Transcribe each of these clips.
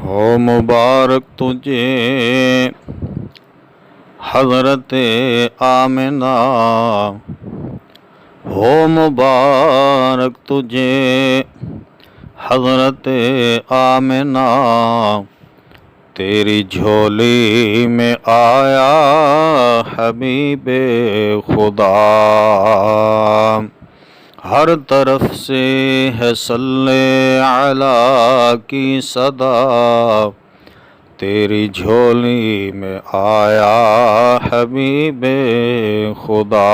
ہو مبارک تجھے حضرت آمنہ، ہو مبارک تجھے حضرت آمنہ، تیری جھولی میں آیا حبیب خدا، ہر طرف سے ہے صلی علی کی صدا، تیری جھولی میں آیا حبیب خدا۔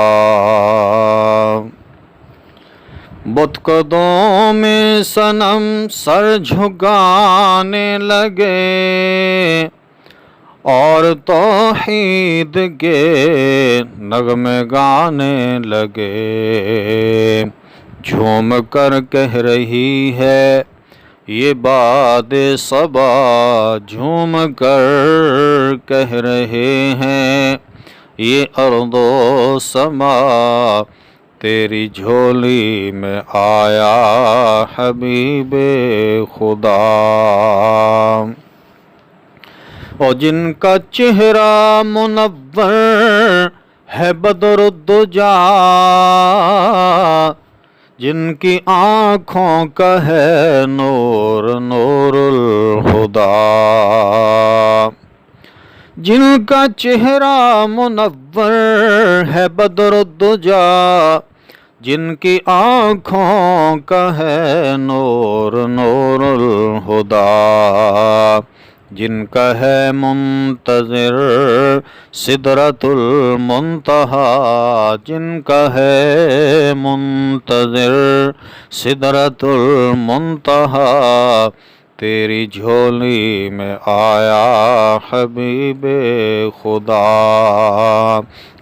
بت قدوں میں صنم سر جھکانے لگے اور توحید کے نغمے گانے لگے، جھوم کر کہہ رہی ہے یہ باد صبا، جھوم کر کہہ رہے ہیں یہ ارض و سما، تیری جھولی میں آیا حبیب خدا۔ اور جن کا چہرہ منور ہے بدر الدجا، جن کی آنکھوں کا ہے نور نور الہدا، جن کا چہرہ منور ہے بدر الدجا، جن کی آنکھوں کا ہے نور نور الہدا، جن کا ہے منتظر سدرۃ المنتہا، جن کا ہے منتظر سدرۃ المنتہا، تیری جھولی میں آیا حبیب خدا،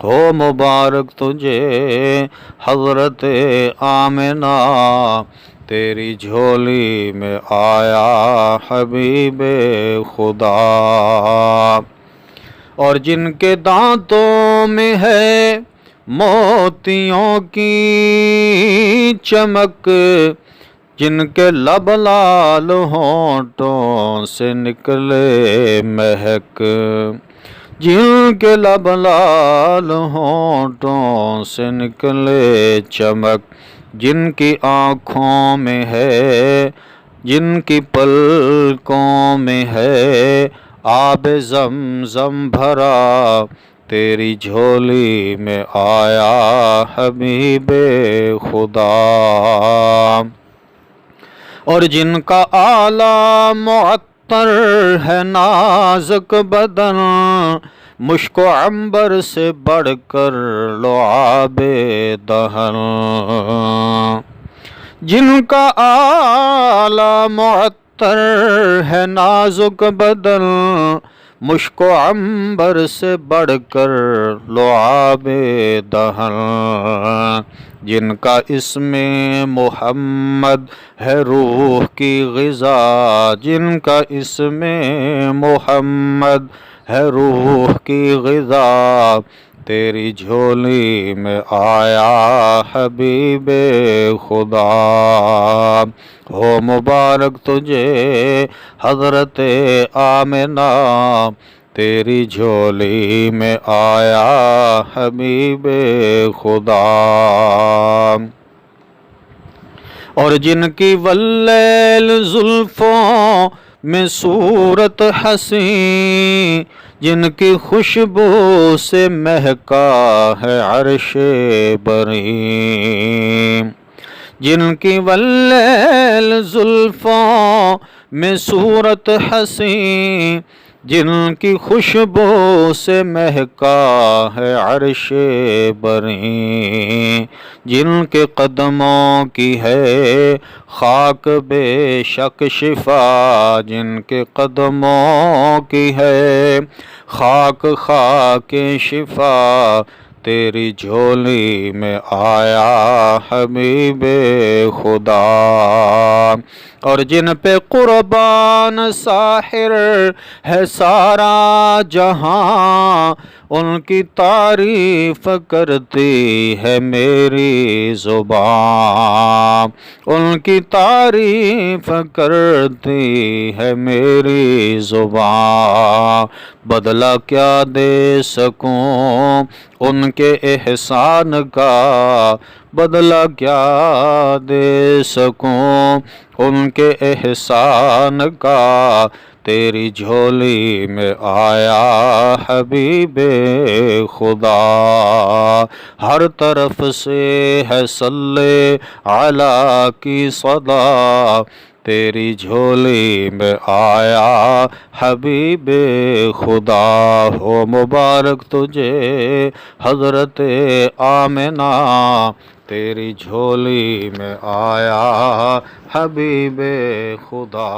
ہو مبارک تجھے حضرت آمنہ، تیری جھولی میں آیا حبیب خدا۔ اور جن کے دانتوں میں ہے موتیوں کی چمک، جن کے لب لال ہونٹوں سے نکلے مہک، جن کے لب لال ہونٹوں سے نکلے چمک، جن کی آنکھوں میں ہے، جن کی پلکوں میں ہے آب زمزم بھرا، تیری جھولی میں آیا حبیب خدا۔ اور جن کا اعلیٰ معطر ہے نازک بدن، مشک و عنبر سے بڑھ کر لعاب دہن، جن کا اعلیٰ معطر ہے نازک بدن، مشک و عنبر سے بڑھ کر لعاب دہن، جن کا اسم محمد ہے روح کی غذا، جن کا اسم محمد ہے روح کی غذا، تیری جھولی میں آیا حبیب خدا، ہو مبارک تجھے حضرت آمنہ، تیری جھولی میں آیا حبیب خدا۔ اور جن کی واللیل زلفوں میں صورت حسین، جن کی خوشبو سے مہکا ہے عرش برین، جن کی واللیل زلفوں میں صورت حسین، جن کی خوشبو سے مہکا ہے عرش برین، جن کے قدموں کی ہے خاک بے شک شفا، جن کے قدموں کی ہے خاک خاک شفا، تیری جھولی میں آیا حبیب خدا۔ اور جن پہ قربان ساحر ہے سارا جہاں، ان کی تعریف کرتی ہے میری زبان، ان کی تعریف کرتی ہے میری زبان، بدلہ کیا دے سکوں ان کے احسان کا، بدلہ کیا دے سکوں ان کے احسان کا، تیری جھولی میں آیا حبیب خدا، ہر طرف سے ہے صلی علی کی صدا، تیری جھولی میں آیا حبیب خدا، ہو مبارک تجھے حضرت آمنہ، تیری جھولی میں آیا حبیب خدا۔